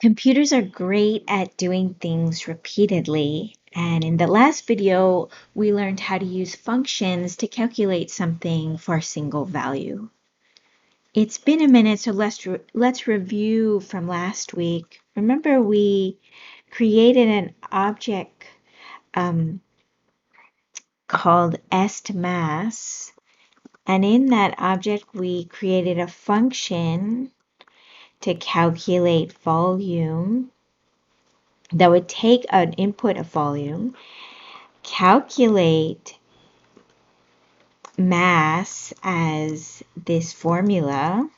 Computers are great at doing things repeatedly, and in the last video, we learned how to use functions to calculate something for a single value. It's been a minute, so let's review from last week. Remember, we created an object called estMass, and in that object, we created a function to calculate volume that would take an input of volume, calculate mass as this formula,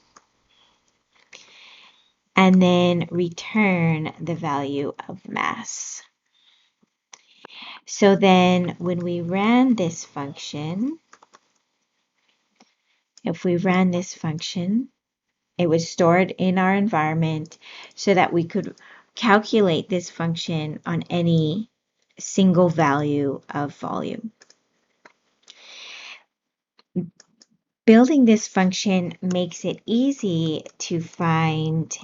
and then return the value of mass. So then when we ran this function, if we ran this function, it was stored in our environment so that we could calculate this function on any single value of volume. Building this function makes it easy to find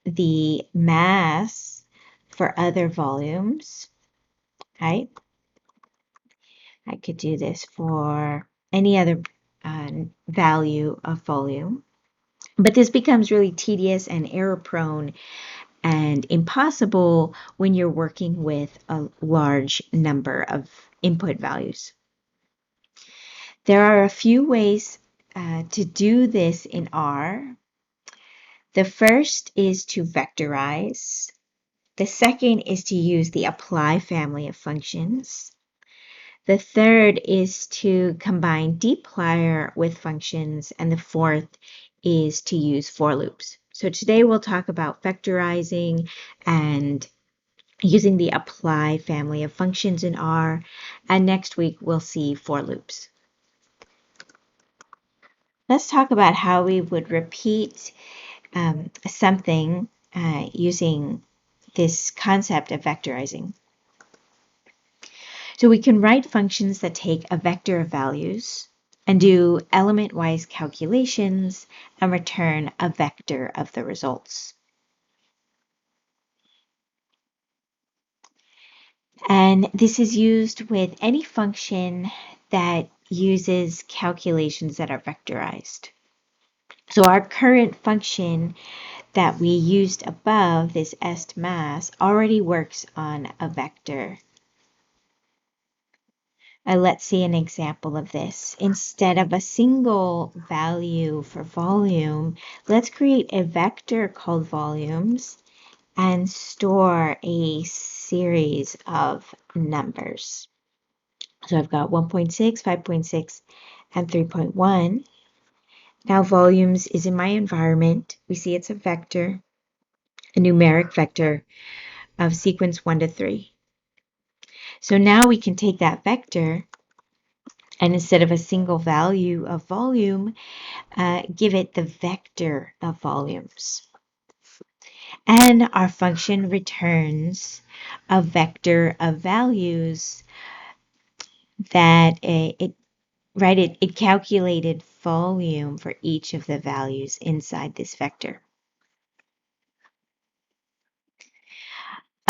the mass for other volumes, right? I could do this for any other value of volume, but this becomes really tedious and error prone and impossible when you're working with a large number of input values. There are a few ways to do this in R. The first is to vectorize. The second is to use the apply family of functions. The third is to combine dplyr with functions, and the fourth is to use for loops. So today we'll talk about vectorizing and using the apply family of functions in R, and next week we'll see for loops. Let's talk about how we would repeat something using this concept of vectorizing. So we can write functions that take a vector of values and do element-wise calculations and return a vector of the results. And this is used with any function that uses calculations that are vectorized. So our current function that we used above, this estMass, already works on a vector. Let's see an example of this. Instead of a single value for volume, let's create a vector called volumes and store a series of numbers. So I've got 1.6, 5.6, and 3.1. Now volumes is in my environment. We see it's a vector, a numeric vector of sequence 1 to 3. So now we can take that vector and instead of a single value of volume, give it the vector of volumes. And our function returns a vector of values that it calculated volume for each of the values inside this vector.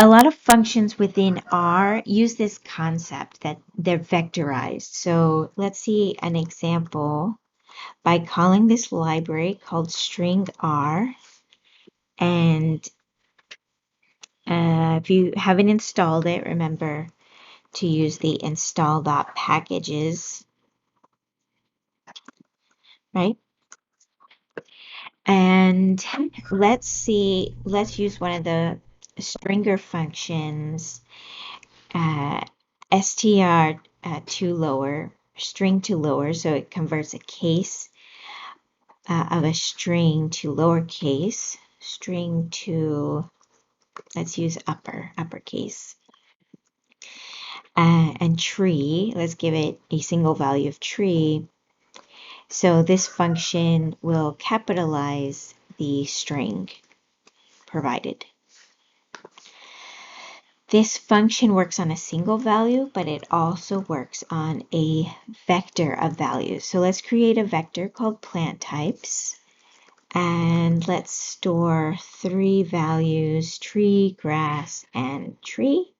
A lot of functions within R use this concept that they're vectorized. So let's see an example by calling this library called string R. And if you haven't installed it, remember to use the install.packages, right? And let's use one of the stringer functions, str to lower, string to lower, so it converts a case of a string to lowercase, string to, let's use uppercase. And tree, let's give it a single value of tree. So this function will capitalize the string provided. This function works on a single value, but it also works on a vector of values. So let's create a vector called plant types. And let's store 3 values, tree, grass, and tree.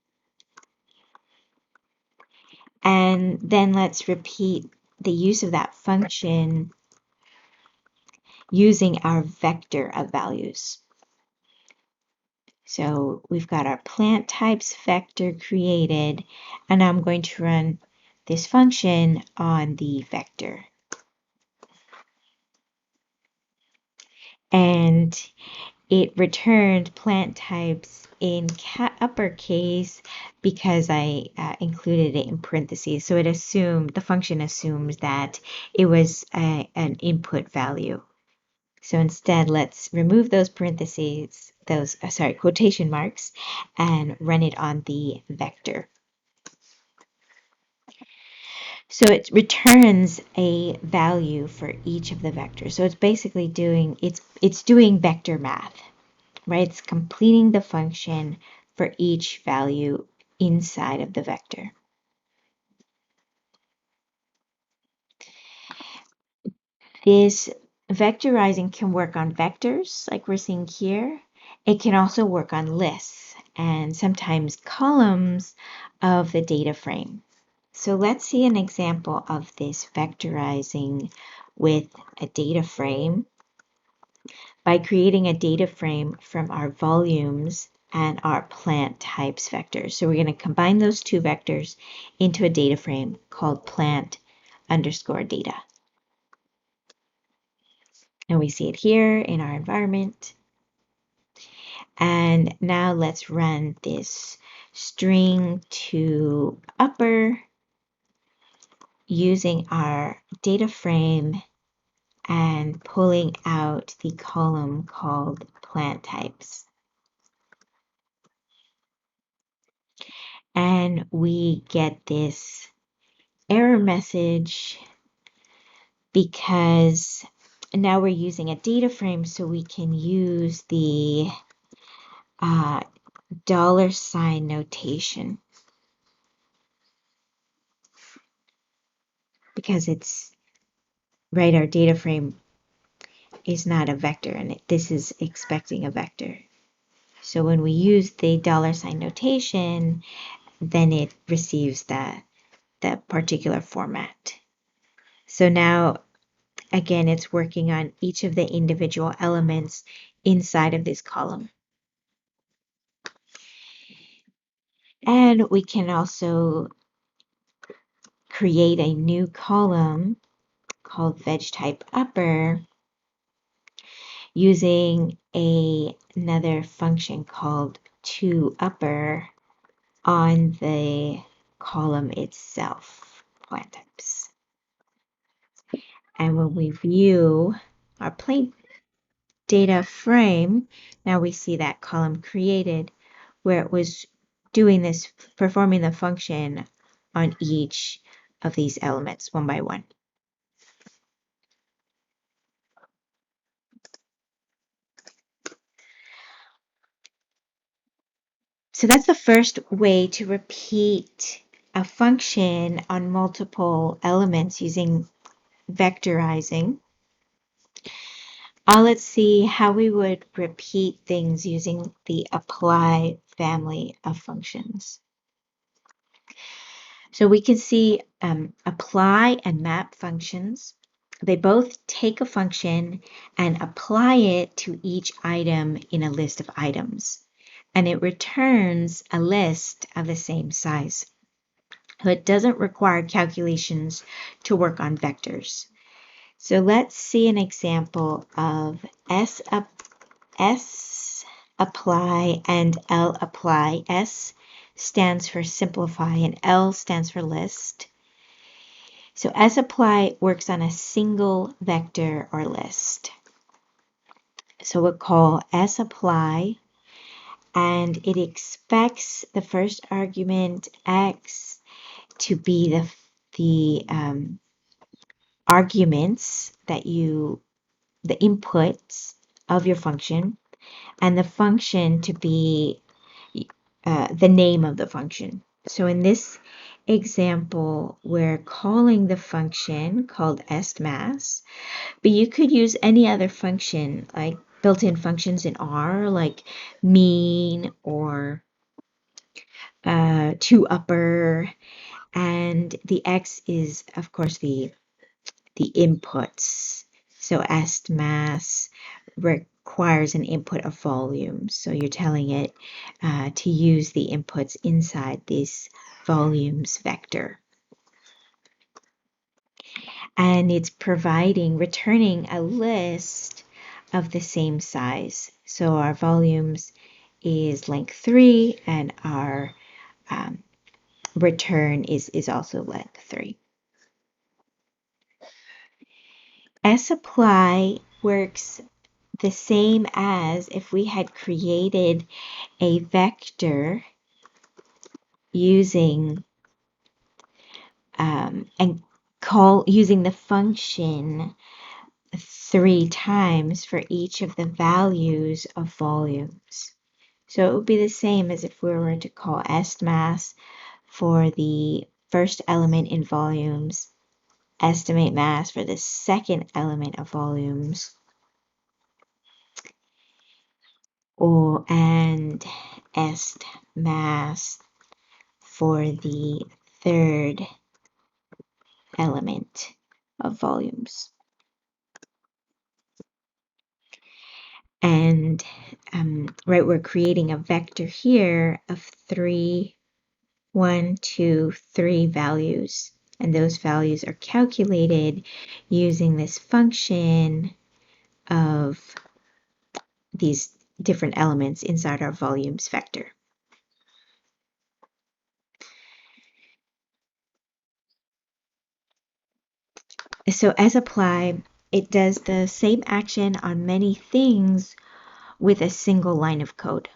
And then let's repeat the use of that function using our vector of values. So we've got our plant types vector created, and I'm going to run this function on the vector. And it returned plant types in uppercase because I included it in parentheses. So the function assumes that it was an input value. So instead, let's remove those parentheses, quotation marks, and run it on the vector. So it returns a value for each of the vectors. So it's basically doing vector math, right? It's completing the function for each value inside of the vector. This vectorizing can work on vectors like we're seeing here. It can also work on lists and sometimes columns of the data frame. So let's see an example of this vectorizing with a data frame by creating a data frame from our volumes and our plant types vectors. So we're going to combine those two vectors into a data frame called plant_data. And we see it here in our environment. And now let's run this string to upper using our data frame and pulling out the column called plant types. And we get this error message because now we're using a data frame, so we can use the $sign notation because it's right. Our data frame is not a vector, and this is expecting a vector. So when we use the $sign notation, then it receives that particular format. So now, again, it's working on each of the individual elements inside of this column. And we can also create a new column called veg type upper using another function called toUpper on the column itself, plant types. And when we view our plant data frame, now we see that column created where it was doing this, performing the function on each of these elements one by one. So that's the first way to repeat a function on multiple elements using vectorizing. Let's see how we would repeat things using the apply family of functions. So we can see apply and map functions. They both take a function and apply it to each item in a list of items, and it returns a list of the same size. So it doesn't require calculations to work on vectors. So let's see an example of sapply and lapply. S stands for simplify and L stands for list. So sapply works on a single vector or list. So we'll call sapply, and it expects the first argument x to be the arguments the inputs of your function, and the function to be the name of the function. So in this example, we're calling the function called estmass, but you could use any other function, like built-in functions in R, like mean or toUpper, and the x is, of course, the inputs. So estmass requires an input of volume. So you're telling it to use the inputs inside this volumes vector. And it's returning a list of the same size. So our volumes is length 3, and our return is also length 3. sapply works the same as if we had created a vector using using the function 3 times for each of the values of volumes. So it would be the same as if we were to call estmass for the first element in volumes, estimate mass for the second element of volumes, and estmass for the third element of volumes. And we're creating a vector here of 3, 1, 2, 3 values, and those values are calculated using this function of these different elements inside our volumes vector. So sapply, it does the same action on many things with a single line of code.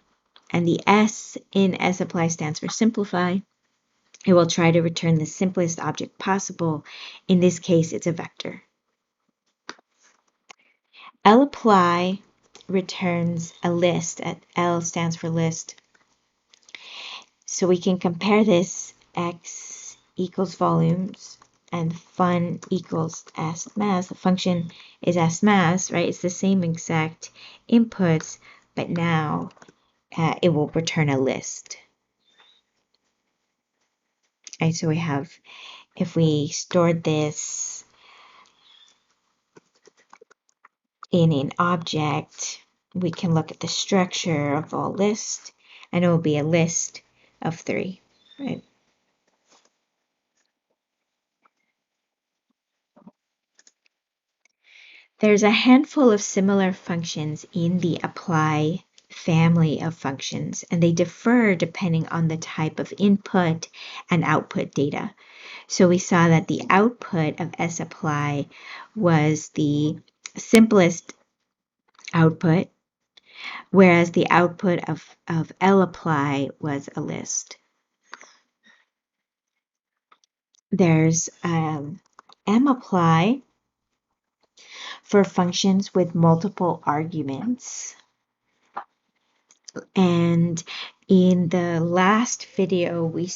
And the S in sapply stands for simplify. It will try to return the simplest object possible. In this case, it's a vector. lapply returns a list. L stands for list. So we can compare this x equals volumes and fun equals estmass. The function is estmass, right? It's the same exact inputs, but now it will return a list. Right, so we have, if we stored this in an object, we can look at the structure of all list, and it will be a list of 3, right? There's a handful of similar functions in the apply family of functions, and they differ depending on the type of input and output data. So we saw that the output of sapply was the simplest output, whereas the output of lapply was a list. There's mapply for functions with multiple arguments. And in the last video, we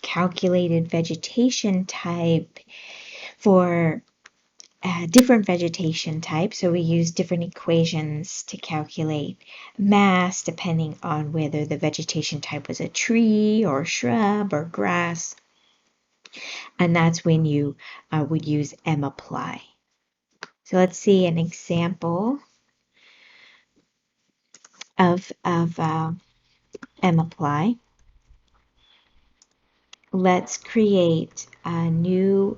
calculated vegetation type for different vegetation types. So we use different equations to calculate mass depending on whether the vegetation type was a tree or shrub or grass. And that's when you would use mapply. So let's see an example of mapply. Let's create a new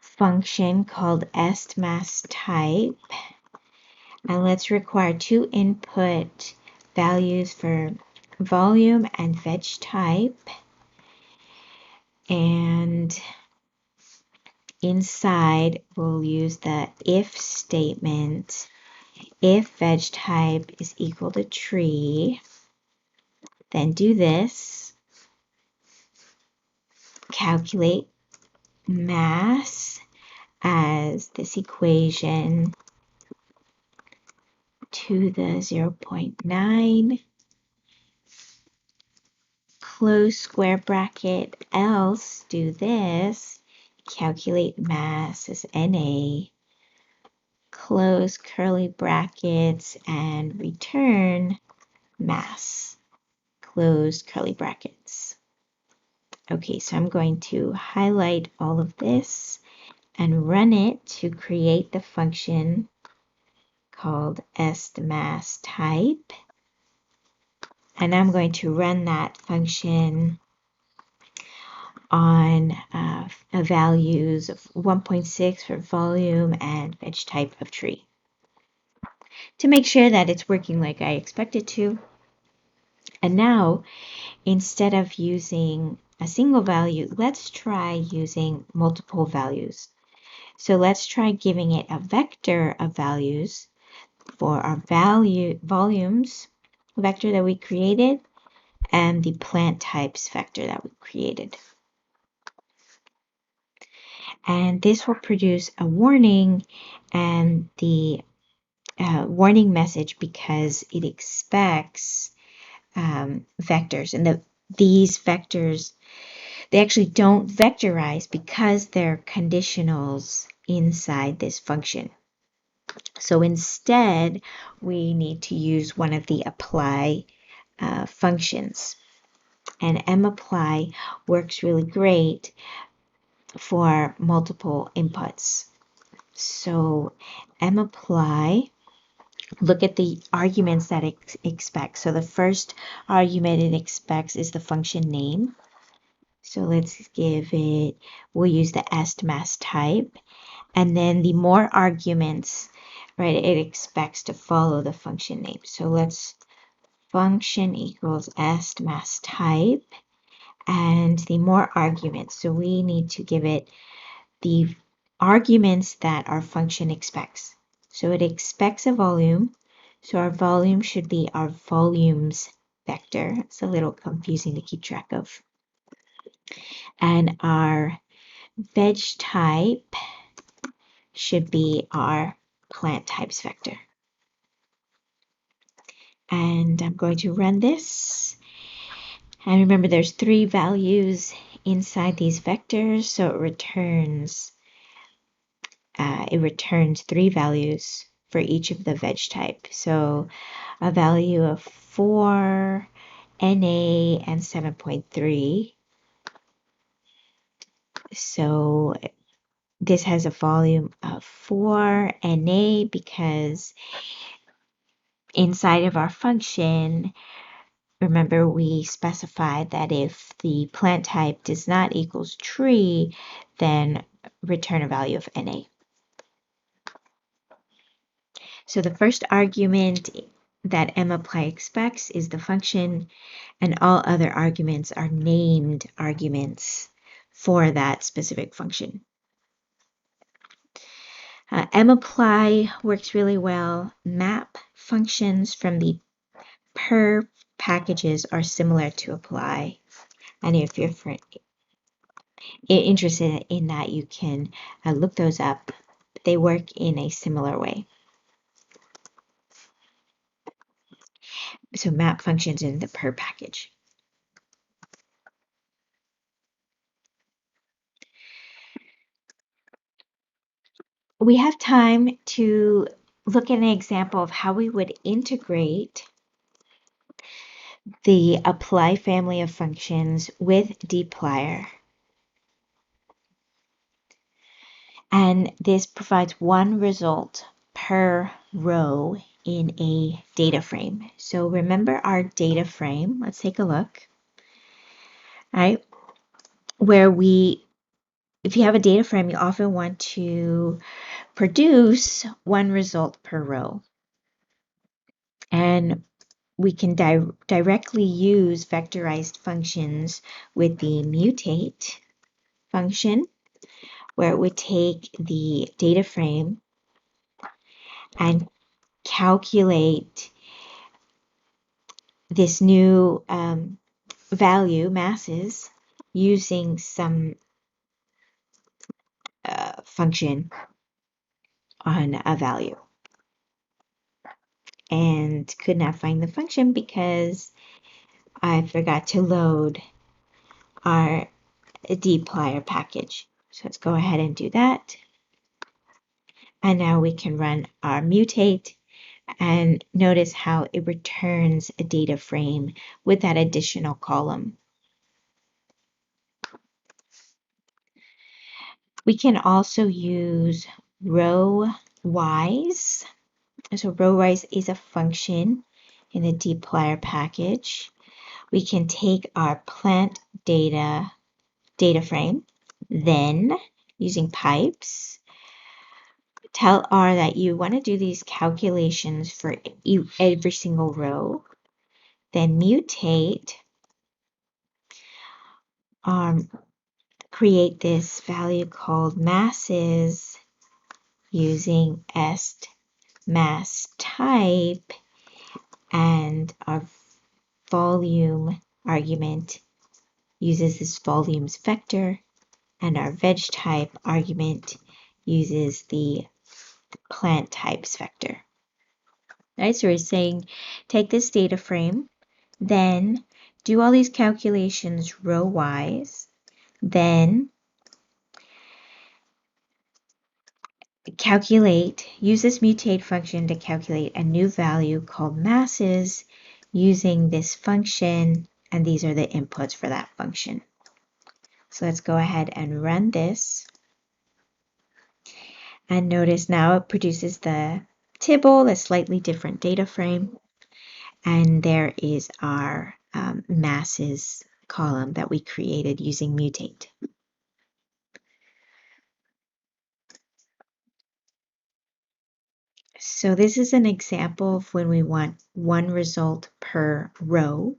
function called estmass type, and let's require 2 input values for volume and veg type, and inside we'll use the if statement. If veg type is equal to tree, then do this, calculate mass as this equation to the 0.9 close square bracket, else do this, calculate mass as Na, close curly brackets, and return mass, close curly brackets. Okay, so I'm going to highlight all of this and run it to create the function called estMassType. And I'm going to run that function on values of 1.6 for volume and veg type of tree to make sure that it's working like I expect it to. And now, instead of using a single value, let's try using multiple values. So let's try giving it a vector of values for our volumes vector that we created and the plant types vector that we created. And this will produce a warning and the warning message because it expects vectors. And these vectors, they actually don't vectorize because they're conditionals inside this function. So instead, we need to use one of the apply functions. And mapply works really great for multiple inputs. So mapply, look at the arguments that it expects. So the first argument it expects is the function name. So let's give it, we'll use the estMassType. And then the more arguments, right, it expects to follow the function name. So let's function equals estMassType and the more arguments. So we need to give it the arguments that our function expects. So it expects a volume. So our volume should be our volumes vector. It's a little confusing to keep track of. And our veg type should be our plant types vector. And I'm going to run this. And remember, there's 3 values inside these vectors, so it returns 3 values for each of the veg type. So a value of 4, Na, and 7.3. So this has a volume of 4 Na because inside of our function, remember we specified that if the plant type does not equals tree, then return a value of Na. So the first argument that mapply expects is the function, and all other arguments are named arguments for that specific function. mapply works really well. Map functions from the per packages are similar to apply. And if you're interested in that, you can look those up. They work in a similar way. So map functions in the per package. We have time to look at an example of how we would integrate the apply family of functions with dplyr. And this provides one result per row in a data frame. So remember our data frame. Let's take a look. All right, where if you have a data frame, you often want to produce one result per row. And we can directly use vectorized functions with the mutate function, where it would take the data frame and calculate this new value, masses, using some function on a value. And could not find the function because I forgot to load our dplyr package. So let's go ahead and do that. And now we can run our mutate and notice how it returns a data frame with that additional column. We can also use rowwise. So rowwise is a function in the dplyr package. We can take our plant data frame, then using pipes, tell R that you want to do these calculations for every single row, then mutate, create this value called masses using est mass type, and our volume argument uses this volumes vector, and our veg type argument uses the plant types vector. Right, so we're saying take this data frame, then do all these calculations row wise, then use this mutate function to calculate a new value called masses using this function, and these are the inputs for that function. So let's go ahead and run this. And notice now it produces the tibble, a slightly different data frame. And there is our masses column that we created using mutate. So this is an example of when we want one result per row.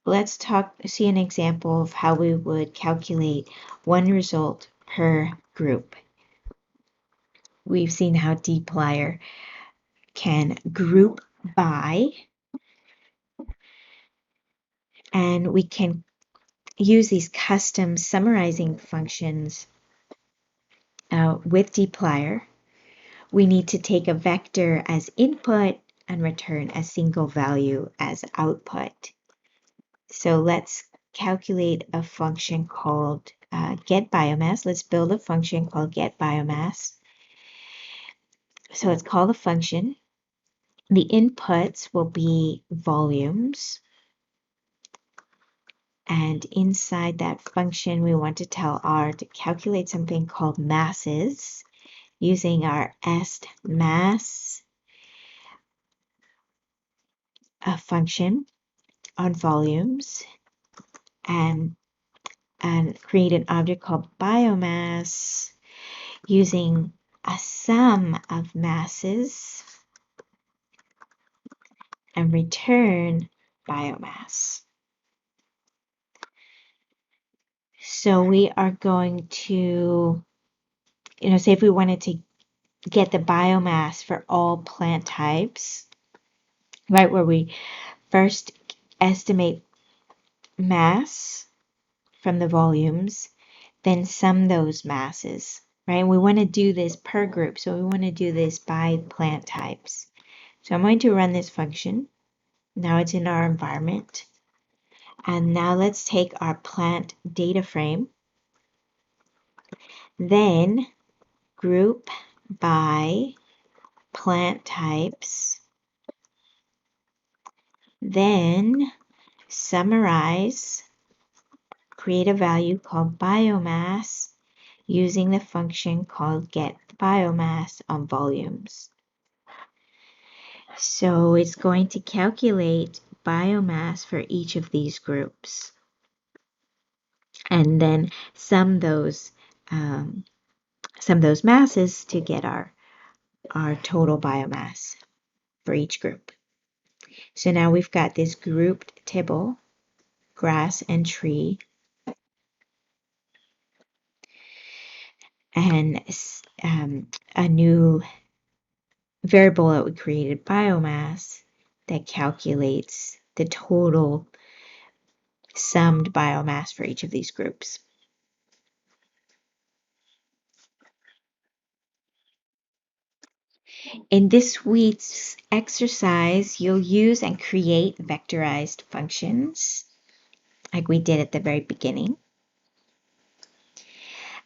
Let's see an example of how we would calculate one result per group. We've seen how dplyr can group by, and we can use these custom summarizing functions with dplyr. We need to take a vector as input and return a single value as output. So let's calculate a function called get biomass. Let's build a function called get biomass. So let's call the function. The inputs will be volumes. And inside that function, we want to tell R to calculate something called masses using our est mass function on volumes, and create an object called biomass using a sum of masses and return biomass. So we are going to, say if we wanted to get the biomass for all plant types, right, where we first estimate mass from the volumes, then sum those masses, right? We want to do this per group, so we want to do this by plant types. So I'm going to run this function. Now it's in our environment. And now let's take our plant data frame, then group by plant types, then summarize, create a value called biomass using the function called get biomass on volumes. So it's going to calculate biomass for each of these groups and then sum those masses to get our total biomass for each group. So now we've got this grouped tibble, grass and tree, and a new variable that we created, biomass, that calculates the total summed biomass for each of these groups. In this week's exercise, you'll use and create vectorized functions. like we did at the very beginning.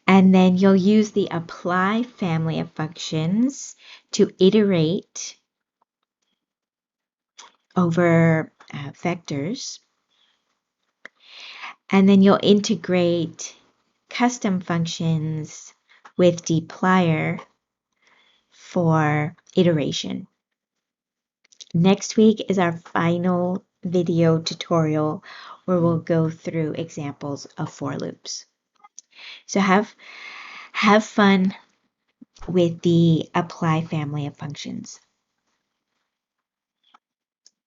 And then you'll use the apply family of functions to iterate over vectors. And then you'll integrate custom functions with dplyr for iteration. Next week is our final video tutorial where we'll go through examples of for loops. So have fun with the apply family of functions.